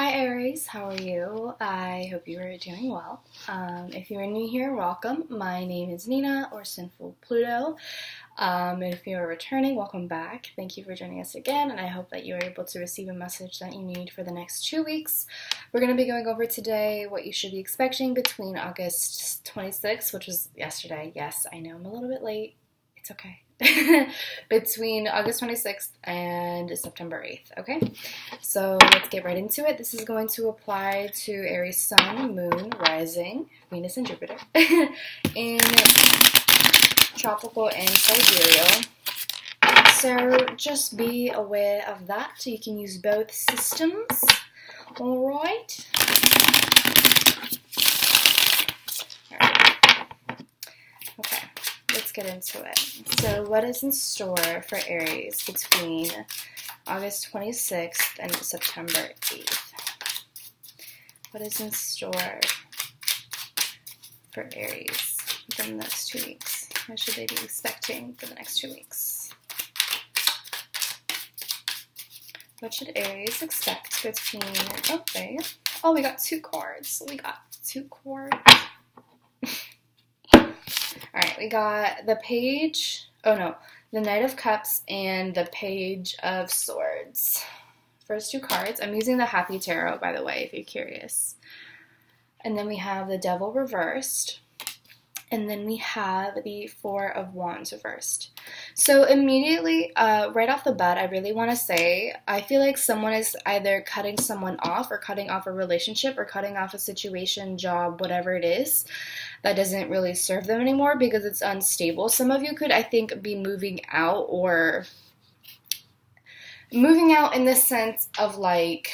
Hi Aries, how are you? I hope you are doing well. If you're new here, welcome. My name is Nina or Sinfulpluto. If you're returning, welcome back. Thank you for joining us again, and I hope that you are able to receive a message that you need for the next 2 weeks. We're going to be going over today what you should be expecting between August 26th, which was yesterday. Yes, I know I'm a little bit late. It's okay. Between August 26th and September 8th, okay? So let's get right into it. This is going to apply to Aries Sun, Moon, Rising, Venus, and Jupiter in Tropical and Sidereal. So just be aware of that. You can use both systems. Alright. Okay, let's get into it. So what is in store for Aries between August 26th and September 8th? What is in store for Aries within the next 2 weeks? What should they be expecting for the next 2 weeks? What should Aries expect between... Oh, there you go. Oh, we got 2 cards. Alright, we got the Page... Oh, no. The Knight of Cups and the Page of Swords. First 2 cards. I'm using the Happy Tarot, by the way, if you're curious. And then we have the Devil reversed. And then we have the Four of Wands reversed. So immediately, right off the bat, I really want to say, I feel like someone is either cutting someone off or cutting off a relationship or cutting off a situation, job, whatever it is, that doesn't really serve them anymore because it's unstable. Some of you could, I think, be moving out or moving out in the sense of like,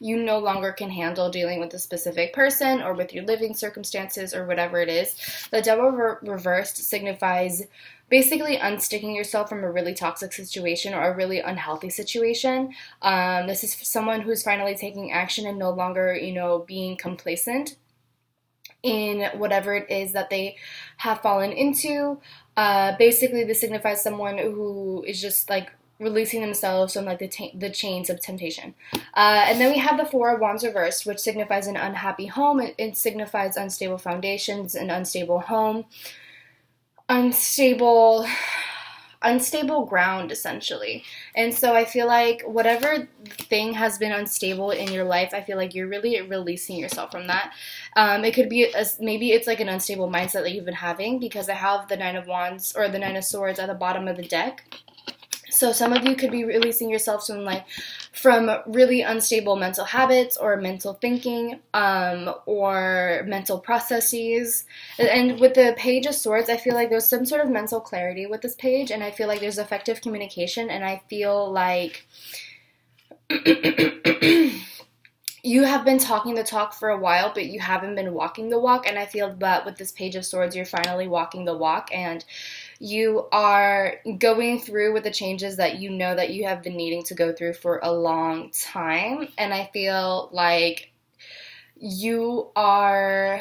you no longer can handle dealing with a specific person or with your living circumstances or whatever it is. The Devil reversed signifies basically unsticking yourself from a really toxic situation or a really unhealthy situation. This is someone who's finally taking action and no longer, being complacent in whatever it is that they have fallen into. Basically, this signifies someone who is just like releasing themselves from like the chains of temptation. And then we have the Four of Wands reversed, which signifies an unhappy home. It signifies unstable foundations, an unstable home, unstable ground, essentially. And so I feel like whatever thing has been unstable in your life, I feel like you're really releasing yourself from that. It could be, maybe it's like an unstable mindset that you've been having, because I have the Nine of Wands or the Nine of Swords at the bottom of the deck. So some of you could be releasing yourselves from really unstable mental habits or mental thinking or mental processes. And with the Page of Swords, I feel like there's some sort of mental clarity with this page, and I feel like there's effective communication, and I feel like you have been talking the talk for a while, but you haven't been walking the walk, and I feel that with this Page of Swords, you're finally walking the walk, and you are going through with the changes that you know that you have been needing to go through for a long time. And I feel like you are,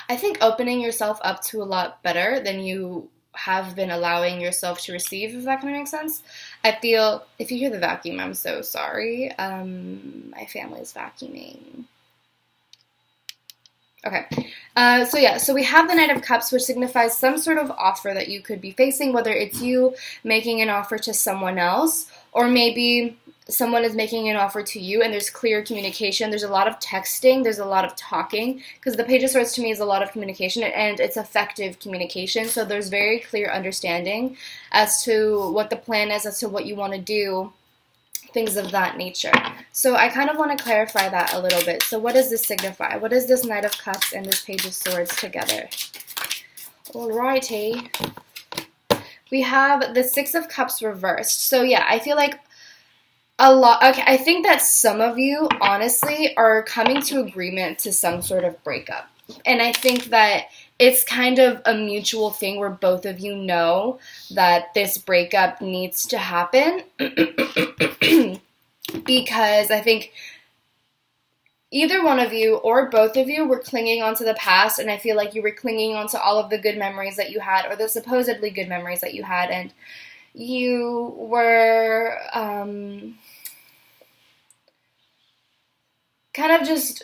I think, opening yourself up to a lot better than you have been allowing yourself to receive, if that kind of makes sense. I feel, if you hear the vacuum, I'm so sorry. My family is vacuuming. Okay, so we have the Knight of Cups, which signifies some sort of offer that you could be facing, whether it's you making an offer to someone else, or maybe someone is making an offer to you, and there's clear communication. There's a lot of texting, there's a lot of talking, because the Page of Swords to me is a lot of communication, and it's effective communication, so there's very clear understanding as to what the plan is, as to what you want to do, things of that nature. So I kind of want to clarify that a little bit. So what does this signify? What is this Knight of Cups and this Page of Swords together? Alrighty. We have the Six of Cups reversed. So yeah, I feel like okay, I think that some of you, honestly, are coming to agreement to some sort of breakup. And I think that it's kind of a mutual thing where both of you know that this breakup needs to happen. Because I think either one of you or both of you were clinging onto the past, and I feel like you were clinging onto all of the good memories that you had, or the supposedly good memories that you had, and you were kind of just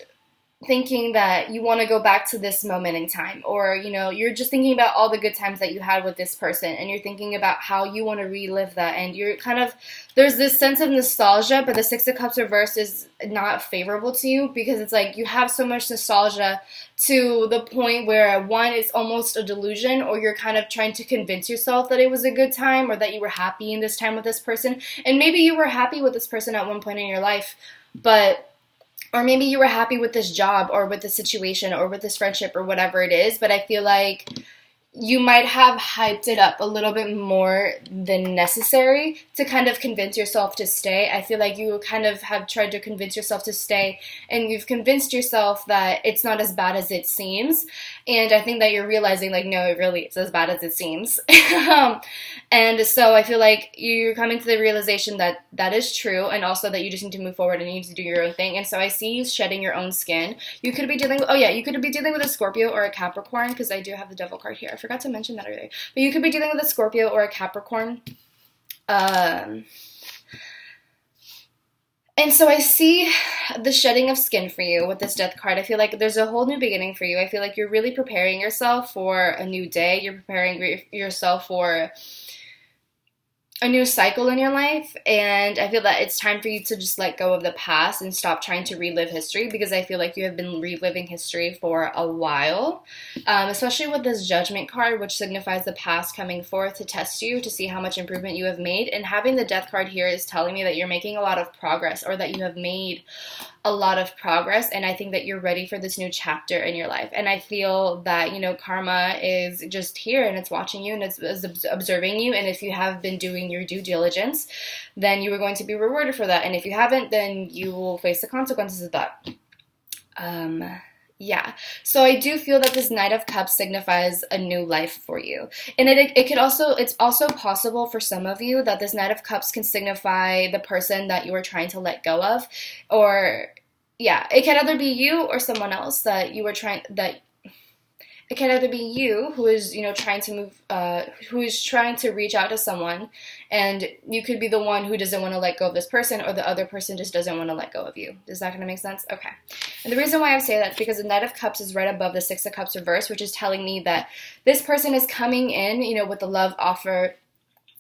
thinking that you want to go back to this moment in time, or you're just thinking about all the good times that you had with this person, and you're thinking about how you want to relive that, and you're kind of, there's this sense of nostalgia, but the Six of Cups reversed is not favorable to you, because it's like you have so much nostalgia to the point where, one, it's almost a delusion, or you're kind of trying to convince yourself that it was a good time, or that you were happy in this time with this person, and maybe you were happy with this person at one point in your life, or maybe you were happy with this job, or with this situation, or with this friendship, or whatever it is, but I feel like you might have hyped it up a little bit more than necessary to kind of convince yourself to stay. I feel like you kind of have tried to convince yourself to stay, and you've convinced yourself that it's not as bad as it seems, and I think that you're realizing, like, no, it really is as bad as it seems. And so I feel like you're coming to the realization that that is true, and also that you just need to move forward and you need to do your own thing. And so I see you shedding your own skin. You could be dealing with, you could be dealing with a Scorpio or a Capricorn, because I do have the Devil card here. I forgot to mention that earlier. But you could be dealing with a Scorpio or a Capricorn. And so I see the shedding of skin for you with this Death card. I feel like there's a whole new beginning for you. I feel like you're really preparing yourself for a new day. You're preparing yourself for a new cycle in your life, and I feel that it's time for you to just let go of the past and stop trying to relive history, because I feel like you have been reliving history for a while, especially with this Judgment card, which signifies the past coming forth to test you, to see how much improvement you have made. And having the Death card here is telling me that you're making a lot of progress, or that you have made a lot of progress, and I think that you're ready for this new chapter in your life. And I feel that, karma is just here, and it's watching you, and it's observing you, and if you have been doing your due diligence, then you are going to be rewarded for that, and if you haven't, then you will face the consequences of that. So I do feel that this Knight of Cups signifies a new life for you. And it's also possible for some of you that this Knight of Cups can signify the person that you are trying to let go of. Or, it can either be you or someone else it can either be you who is, trying to who is trying to reach out to someone, and you could be the one who doesn't want to let go of this person, or the other person just doesn't want to let go of you. Is that going to make sense? Okay. And the reason why I say that is because the Knight of Cups is right above the Six of Cups reverse, which is telling me that this person is coming in, with a love offer,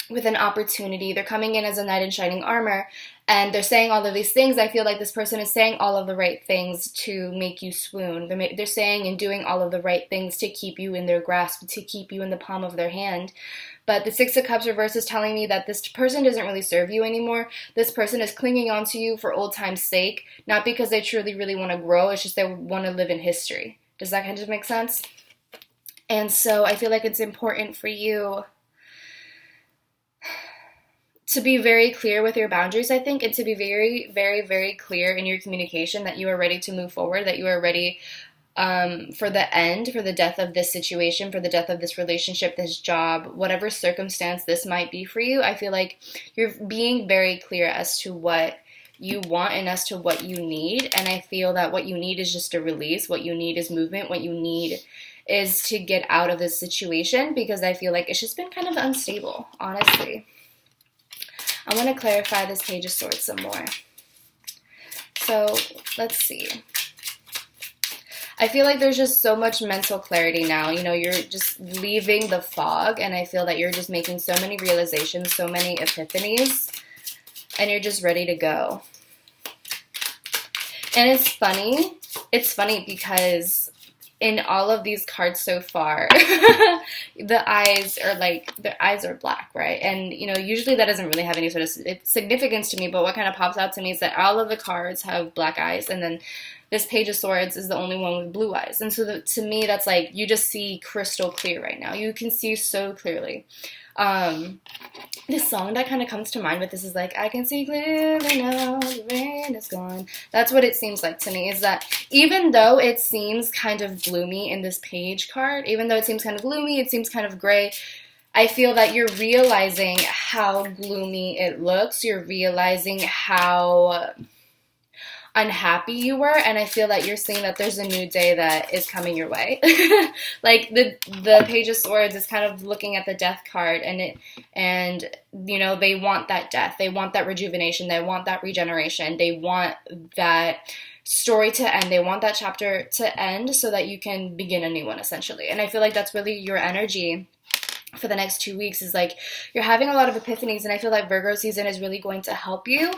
with an opportunity. They're coming in as a knight in shining armor, and they're saying all of these things. I feel like this person is saying all of the right things to make you swoon. They're saying and doing all of the right things to keep you in their grasp, to keep you in the palm of their hand. But the Six of Cups reverse is telling me that this person doesn't really serve you anymore. This person is clinging on to you for old time's sake, not because they truly really want to grow. It's just they want to live in history. Does that kind of make sense? And so I feel like it's important for you to be very clear with your boundaries, I think, and to be very, very, very clear in your communication that you are ready to move forward, that you are ready for the end, for the death of this situation, for the death of this relationship, this job, whatever circumstance this might be for you. I feel like you're being very clear as to what you want and as to what you need, and I feel that what you need is just a release. What you need is movement. What you need is to get out of this situation, because I feel like it's just been kind of unstable, honestly. I want to clarify this Page of Swords some more. So, let's see. I feel like there's just so much mental clarity now. You're just leaving the fog, and I feel that you're just making so many realizations, so many epiphanies, and you're just ready to go. And it's funny because in all of these cards so far, the eyes are black, right? And, usually that doesn't really have any sort of significance to me, but what kind of pops out to me is that all of the cards have black eyes, and then this Page of Swords is the only one with blue eyes. And so to me, that's like, you just see crystal clear right now. You can see so clearly. This song that kind of comes to mind with this is like, I can see clearly now, the rain is gone. That's what it seems like to me, is that even though it seems kind of gloomy in this page card, even though it seems kind of gloomy, it seems kind of gray, I feel that you're realizing how gloomy it looks. You're realizing how unhappy you were, and I feel that you're seeing that there's a new day that is coming your way. Like the Page of Swords is kind of looking at the Death card, and you know, they want that death, they want that rejuvenation, they want that regeneration, they want that story to end, they want that chapter to end so that you can begin a new one, essentially. And I feel like that's really your energy for the next 2 weeks, is like you're having a lot of epiphanies, and I feel like Virgo season is really going to help you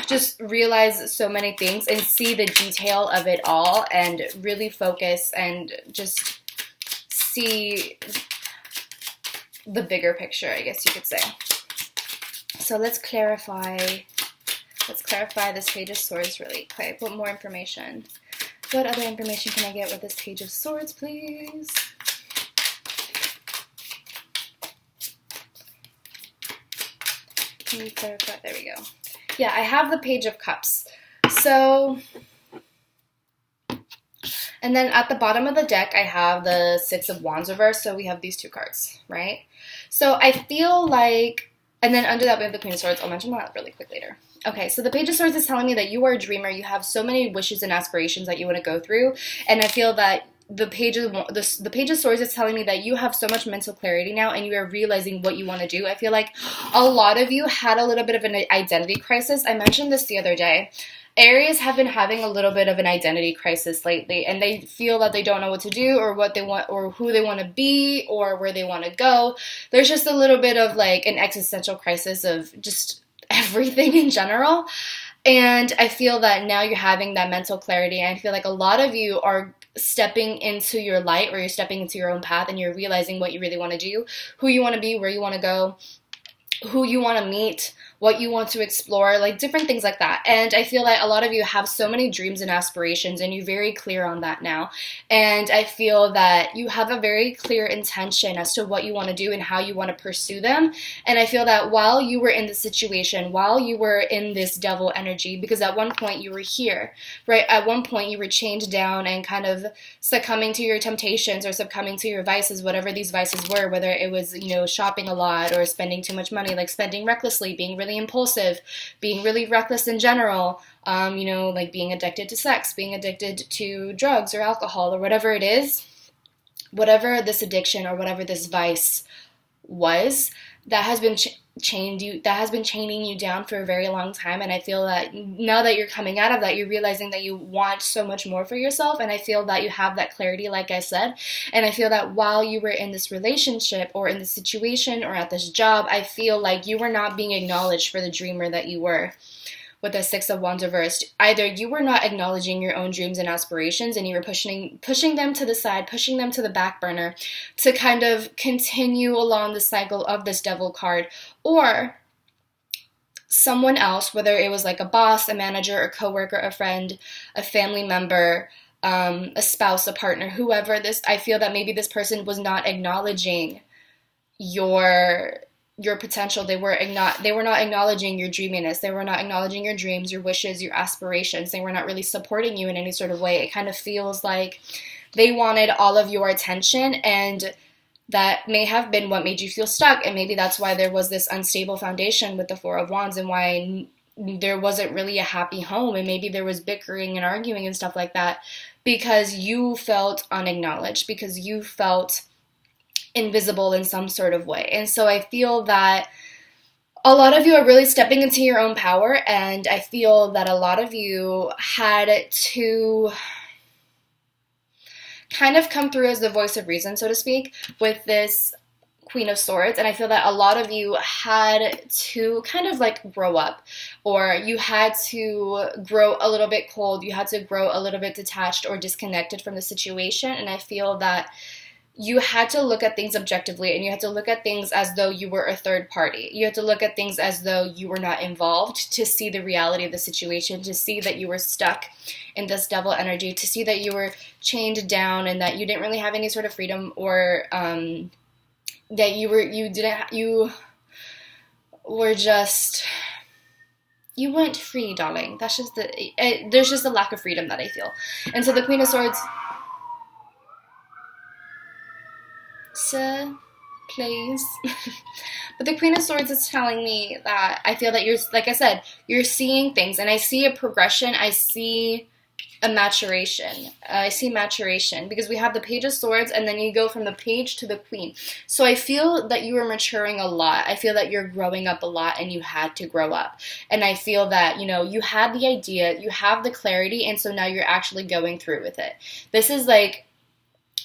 just realize so many things and see the detail of it all, and really focus and just see the bigger picture, I guess you could say. So let's clarify this Page of Swords really quick. What more information? What other information can I get with this Page of Swords, please? Can you clarify? There we go. Yeah, I have the Page of Cups. So, and then at the bottom of the deck, I have the Six of Wands reversed. So we have these two cards, right? So I feel like, and then under that we have the Queen of Swords. I'll mention that really quick later. Okay, so the Page of Swords is telling me that you are a dreamer. You have so many wishes and aspirations that you want to go through. And I feel that the Page of Swords is telling me that you have so much mental clarity now, and you are realizing what you want to do. I feel like a lot of you had a little bit of an identity crisis. I mentioned this the other day. Aries have been having a little bit of an identity crisis lately, and they feel that they don't know what to do, or what they want, or who they want to be, or where they want to go. There's just a little bit of like an existential crisis of just everything in general. And I feel that now you're having that mental clarity, and I feel like a lot of you are stepping into your light, or you're stepping into your own path, and you're realizing what you really want to do, who you want to be, where you want to go, who you want to meet, what you want to explore, like different things like that. And I feel like a lot of you have so many dreams and aspirations, and you're very clear on that now. And I feel that you have a very clear intention as to what you want to do and how you want to pursue them. And I feel that while you were in this situation, while you were in this devil energy, because at one point you were here, right? At one point you were chained down and kind of succumbing to your temptations, or succumbing to your vices, whatever these vices were, whether it was, you know, shopping a lot, or spending too much money, like spending recklessly, being really impulsive, being really reckless in general, you know, like being addicted to sex, being addicted to drugs or alcohol, or whatever it is, whatever this addiction or whatever this vice was, that has been chaining you down for a very long time. And I feel that now that you're coming out of that, you're realizing that you want so much more for yourself. And I feel that you have that clarity, like I said. And I feel that while you were in this relationship, or in this situation, or at this job, I feel like you were not being acknowledged for the dreamer that you were. With the Six of Wands reversed, either you were not acknowledging your own dreams and aspirations, and you were pushing them to the side, pushing them to the back burner to kind of continue along the cycle of this devil card, or someone else, whether it was like a boss, a manager, a coworker, a friend, a family member, a spouse, a partner, whoever this, I feel that maybe this person was not acknowledging your potential. They were not acknowledging your dreaminess. They were not acknowledging your dreams, your wishes, your aspirations. They were not really supporting you in any sort of way. It kind of feels like they wanted all of your attention, and that may have been what made you feel stuck. And maybe that's why there was this unstable foundation with the Four of Wands, and why there wasn't really a happy home, and maybe there was bickering and arguing and stuff like that, because you felt unacknowledged, because you felt invisible in some sort of way. And so I feel that a lot of you are really stepping into your own power, and I feel that a lot of you had to kind of come through as the voice of reason, so to speak, with this Queen of Swords. And I feel that a lot of you had to kind of like grow up, or you had to grow a little bit cold, you had to grow a little bit detached or disconnected from the situation. And I feel that you had to look at things objectively, and you had to look at things as though you were a third party. You had to look at things as though you were not involved, to see the reality of the situation, to see that you were stuck in this devil energy, to see that you were chained down, and that you didn't really have any sort of freedom, or that you weren't free, darling. That's just there's just a lack of freedom that I feel. And so the Queen of Swords, please. But the Queen of Swords is telling me that I feel that you're, like I said, you're seeing things, and I see a progression. I see a maturation. I see maturation because we have the Page of Swords, and then you go from the Page to the Queen. So I feel that you are maturing a lot. I feel that you're growing up a lot, and you had to grow up. And I feel that, you know, you had the idea, you have the clarity, and so now you're actually going through with it. This is like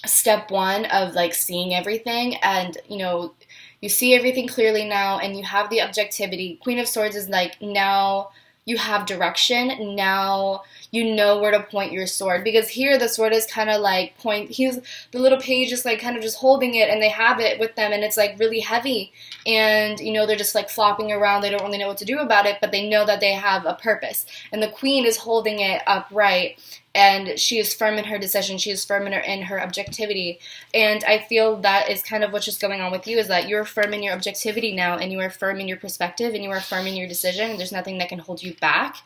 step one of like seeing everything, and you know, you see everything clearly now, and you have the objectivity. Queen of Swords is like, now you have direction. Now you know where to point your sword. Because here the sword is kind of like the little page is like kind of just holding it, and they have it with them, and it's like really heavy. And, you know, they're just like flopping around. They don't really know what to do about it, but they know that they have a purpose. And the Queen is holding it upright, and she is firm in her decision. She is firm in her objectivity. And I feel that is kind of what's just going on with you, is that you're firm in your objectivity now, and you are firm in your perspective, and you are firm in your decision. There's nothing that can hold you back.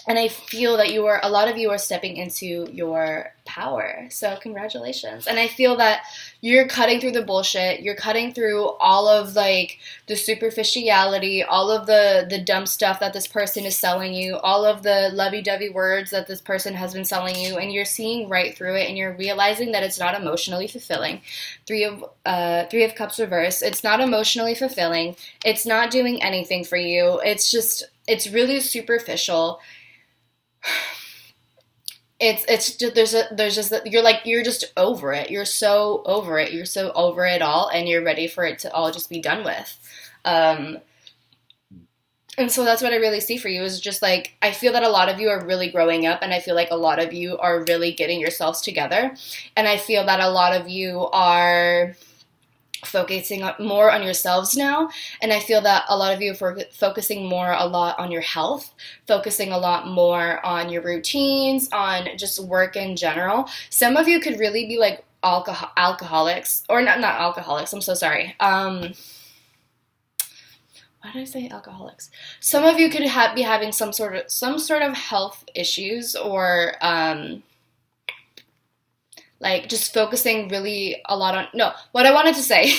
And I feel that a lot of you are stepping into your power. So congratulations. And I feel that you're cutting through the bullshit. You're cutting through all of like the superficiality, all of the dumb stuff that this person is selling you, all of the lovey-dovey words that this person has been selling you, and you're seeing right through it, and you're realizing that it's not emotionally fulfilling. Three of Cups reverse. It's not emotionally fulfilling. It's not doing anything for you. It's really superficial. It's just you're just over it. You're so over it. You're so over it all, and you're ready for it to all just be done with. And so that's what I really see for you, is just like, I feel that a lot of you are really growing up, and I feel like a lot of you are really getting yourselves together, and I feel that a lot of you are focusing more on yourselves now, and I feel that a lot of you are focusing a lot on your health, focusing a lot more on your routines, on just work in general. Some of you could really be like alcoholics, or not alcoholics, I'm so sorry. Why did I say alcoholics? Some of you could be having some sort of health issues, or like just focusing really a lot on, no, what I wanted to say,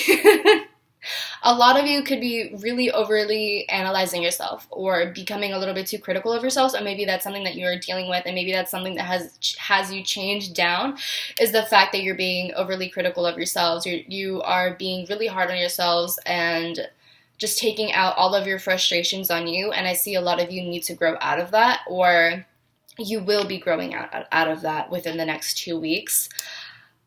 a lot of you could be really overly analyzing yourself, or becoming a little bit too critical of yourselves, and maybe that's something that you're dealing with, and maybe that's something that has you changed down, is the fact that you're being overly critical of yourselves. You are being really hard on yourselves, and just taking out all of your frustrations on you, and I see a lot of you need to grow out of that, or you will be growing out of that within the next 2 weeks.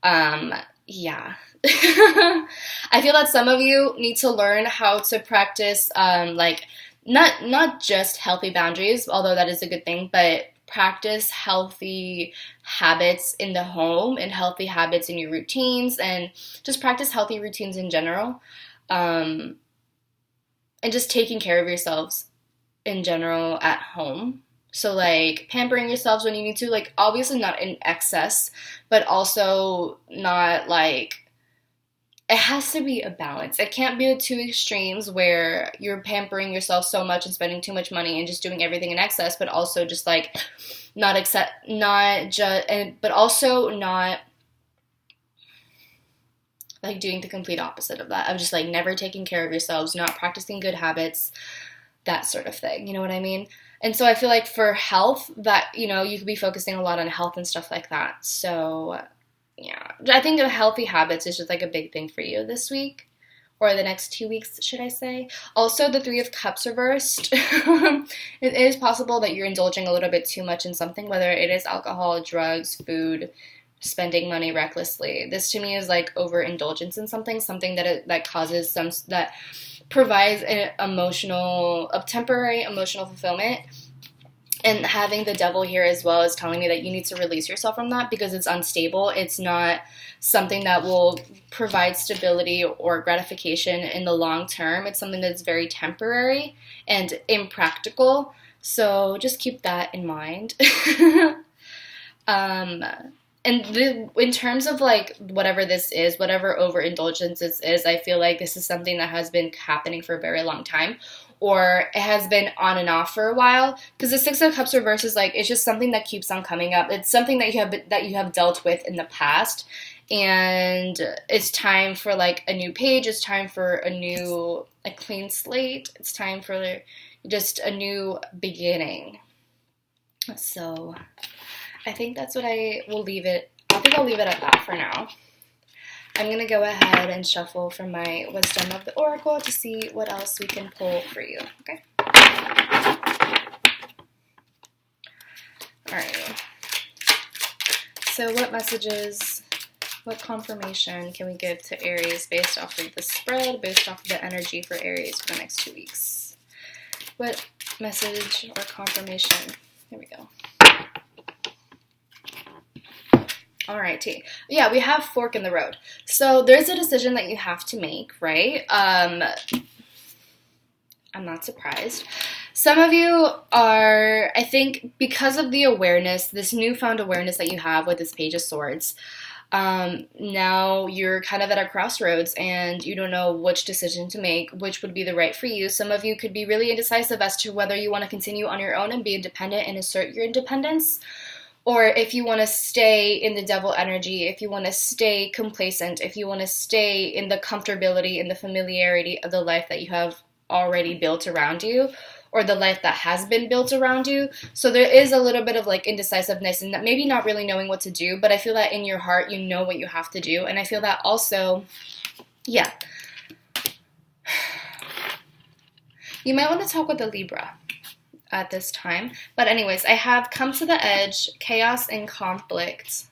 Yeah. I feel that some of you need to learn how to practice, like, not just healthy boundaries, although that is a good thing, but practice healthy habits in the home, and healthy habits in your routines, and just practice healthy routines in general. And just taking care of yourselves in general at home. So, like, pampering yourselves when you need to, like, obviously not in excess, but also not, like, it has to be a balance. It can't be the two extremes where you're pampering yourself so much and spending too much money and just doing everything in excess, but also just, like, but also not, like, doing the complete opposite of that, of just, like, never taking care of yourselves, not practicing good habits, that sort of thing. You know what I mean? And so I feel like for health, that, you know, you could be focusing a lot on health and stuff like that. So, yeah. I think the healthy habits is just, like, a big thing for you this week. Or the next 2 weeks, should I say. Also, the Three of Cups reversed. It is possible that you're indulging a little bit too much in something, whether it is alcohol, drugs, food, spending money recklessly. This, to me, is, like, overindulgence in something that causes that provides a temporary emotional fulfillment. And having the Devil here as well is telling me that you need to release yourself from that, because it's unstable. It's not something that will provide stability or gratification in the long term. It's something that's very temporary and impractical. So just keep that in mind. In terms of, like, whatever this is, whatever overindulgence this is, I feel like this is something that has been happening for a very long time, or it has been on and off for a while, because the Six of Cups reverse is, like, it's just something that keeps on coming up. It's something that you have dealt with in the past, and it's time for like a new page. It's time for a clean slate. It's time for just a new beginning. So I think that's what I will leave it. I think I'll leave it at that for now. I'm going to go ahead and shuffle from my Wisdom of the Oracle to see what else we can pull for you. Okay? Alright. So what messages, what confirmation can we give to Aries based off of the spread, based off of the energy for Aries for the next 2 weeks? What message or confirmation? Here we go. Alrighty. Yeah, we have fork in the road. So there's a decision that you have to make, right? I'm not surprised. Some of you are, I think, because of the awareness, this newfound awareness that you have with this Page of Swords, now you're kind of at a crossroads and you don't know which decision to make, which would be the right for you. Some of you could be really indecisive as to whether you want to continue on your own and be independent and assert your independence, or if you want to stay in the devil energy, if you want to stay complacent, if you want to stay in the comfortability and the familiarity of the life that you have already built around you, or the life that has been built around you. So there is a little bit of like indecisiveness and maybe not really knowing what to do, but I feel that in your heart you know what you have to do. And I feel that also, yeah, you might want to talk with a Libra at this time. But anyways, I have come to the edge, chaos and conflict.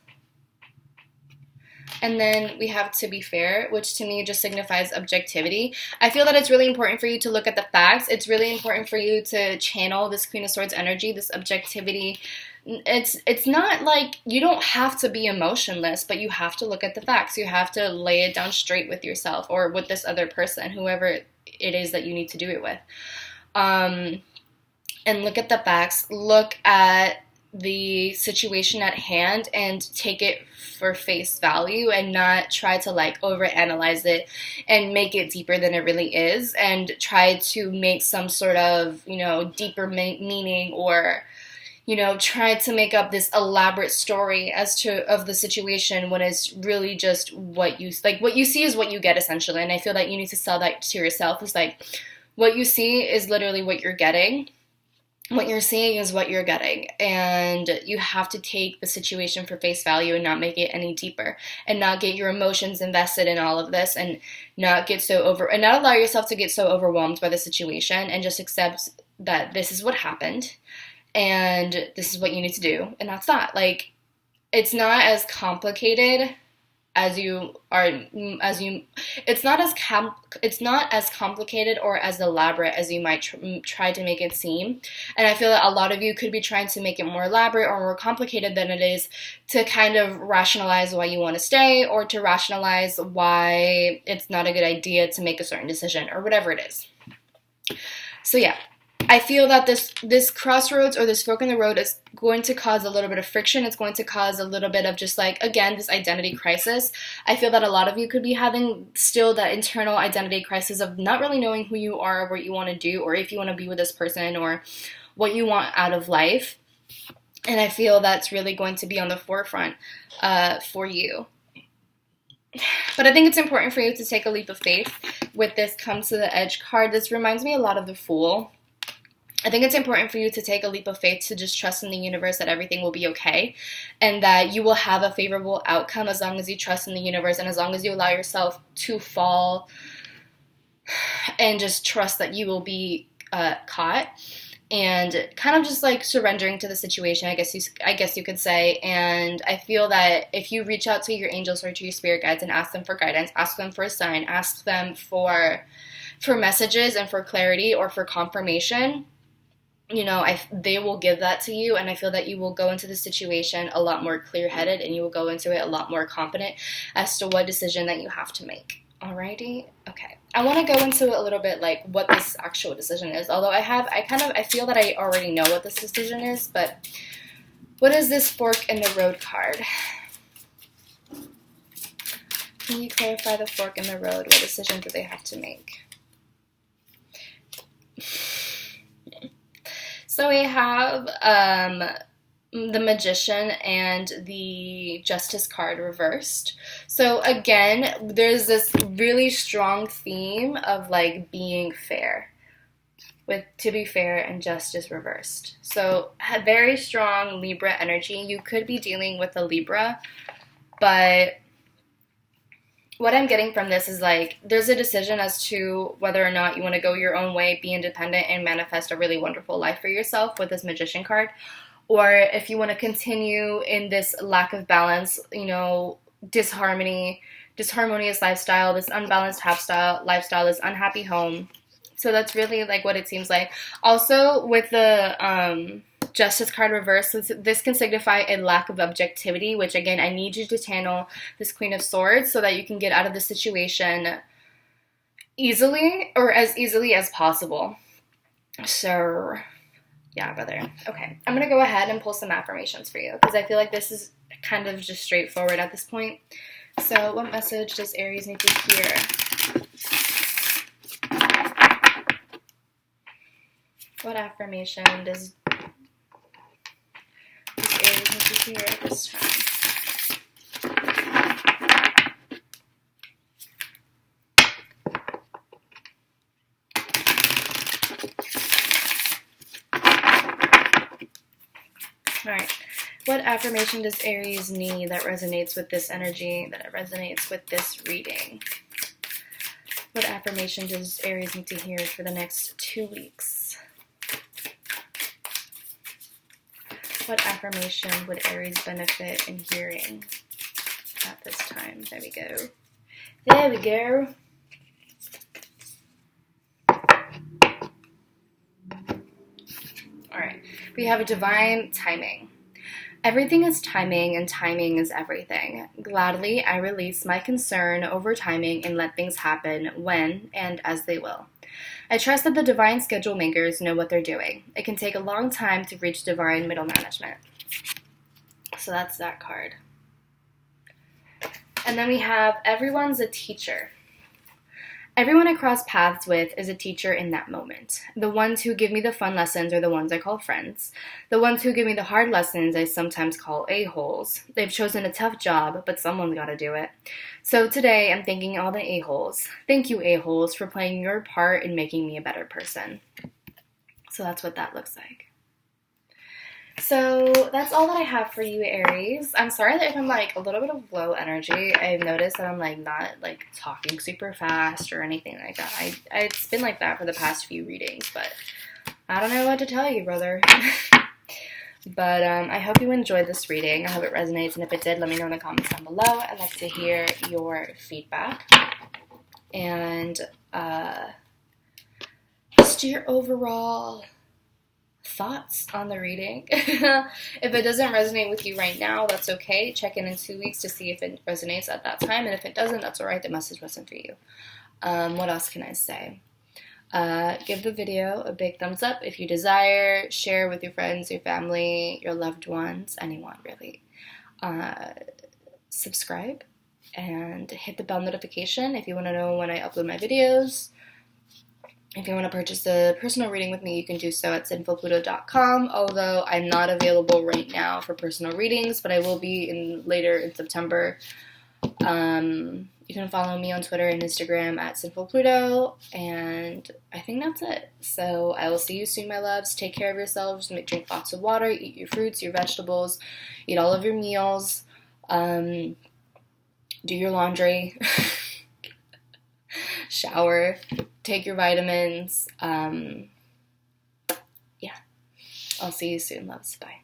And then we have to be fair, which to me just signifies objectivity. I feel that it's really important for you to look at the facts. It's really important for you to channel this Queen of Swords energy, this objectivity. It's not like you don't have to be emotionless, but you have to look at the facts. You have to lay it down straight with yourself or with this other person, whoever it is that you need to do it with. And look at the facts. Look at the situation at hand and take it for face value and not try to like overanalyze it and make it deeper than it really is and try to make some sort of, deeper meaning or, try to make up this elaborate story of the situation when it's really just what you see is what you get essentially. And I feel that you need to sell that to yourself. It's like what you see is literally what you're getting. What you're seeing is what you're getting, and you have to take the situation for face value and not make it any deeper, and not get your emotions invested in all of this, and not allow yourself to get so overwhelmed by the situation, and just accept that this is what happened, and this is what you need to do, and that's that. Like, it's not as complicated it's not as complicated or as elaborate as you might try to make it seem. And I feel that a lot of you could be trying to make it more elaborate or more complicated than it is, to kind of rationalize why you want to stay, or to rationalize why it's not a good idea to make a certain decision, or whatever it is. So yeah, I feel that this crossroads or this fork in the road is going to cause a little bit of friction. It's going to cause a little bit of just like, again, this identity crisis. I feel that a lot of you could be having still that internal identity crisis of not really knowing who you are, or what you want to do, or if you want to be with this person, or what you want out of life. And I feel that's really going to be on the forefront for you. But I think it's important for you to take a leap of faith with this Come to the Edge card. This reminds me a lot of the Fool. I think it's important for you to take a leap of faith, to just trust in the universe that everything will be okay, and that you will have a favorable outcome as long as you trust in the universe, and as long as you allow yourself to fall and just trust that you will be caught, and kind of just like surrendering to the situation, I guess you could say. And I feel that if you reach out to your angels or to your spirit guides and ask them for guidance, ask them for a sign, ask them for messages and for clarity or for confirmation, they will give that to you, and I feel that you will go into the situation a lot more clear-headed, and you will go into it a lot more confident as to what decision that you have to make. Alrighty? Okay. I want to go into a little bit like what this actual decision is, although I feel that I already know what this decision is, but what is this fork in the road card? Can you clarify the fork in the road? What decision do they have to make? So we have the Magician and the Justice card reversed. So again, there's this really strong theme of like being fair, with to be fair and justice reversed. So a very strong Libra energy. You could be dealing with a Libra, but what I'm getting from this is like there's a decision as to whether or not you want to go your own way, be independent, and manifest a really wonderful life for yourself with this Magician card. Or if you want to continue in this lack of balance, you know, disharmonious lifestyle, this unbalanced lifestyle, this unhappy home. So that's really like what it seems like. Also, with the Justice card reversed, this can signify a lack of objectivity, which again, I need you to channel this Queen of Swords so that you can get out of the situation easily, or as easily as possible. So yeah, brother. Okay, I'm going to go ahead and pull some affirmations for you because I feel like this is kind of just straightforward at this point. So what message does Aries need to hear? What affirmation does Aries need to hear at this time? Alright, what affirmation does Aries need that resonates with this energy, that resonates with this reading? What affirmation does Aries need to hear for the next 2 weeks? What affirmation would Aries benefit in hearing at this time? There we go. There we go. Alright, we have a divine timing. Everything is timing, and timing is everything. Gladly, I release my concern over timing and let things happen when and as they will. I trust that the divine schedule makers know what they're doing. It can take a long time to reach divine middle management. So that's that card. And then we have everyone's a teacher. Everyone I cross paths with is a teacher in that moment. The ones who give me the fun lessons are the ones I call friends. The ones who give me the hard lessons I sometimes call a-holes. They've chosen a tough job, but someone's got to do it. So today I'm thanking all the a-holes. Thank you, a-holes, for playing your part in making me a better person. So that's what that looks like. So that's all that I have for you, Aries. I'm sorry that if I'm like a little bit of low energy. I've noticed that I'm like not like talking super fast or anything like that. It's been like that for the past few readings, but I don't know what to tell you, brother. But I hope you enjoyed this reading. I hope it resonates, and if it did, let me know in the comments down below. I'd like to hear your feedback and just your overall thoughts on the reading. If it doesn't resonate with you right now, that's okay. Check in 2 weeks to see if it resonates at that time, and if it doesn't, that's alright. The message wasn't for you. What else can I say? Give the video a big thumbs up if you desire. Share with your friends, your family, your loved ones, anyone really. Subscribe and hit the bell notification if you want to know when I upload my videos. If you want to purchase a personal reading with me, you can do so at Sinfulpluto.com, although I'm not available right now for personal readings, but I will be later in September. You can follow me on Twitter and Instagram at Sinfulpluto, and I think that's it. So I will see you soon, my loves. Take care of yourselves. Drink lots of water. Eat your fruits, your vegetables. Eat all of your meals. Do your laundry. Shower. Take your vitamins. Yeah. I'll see you soon, loves. Bye.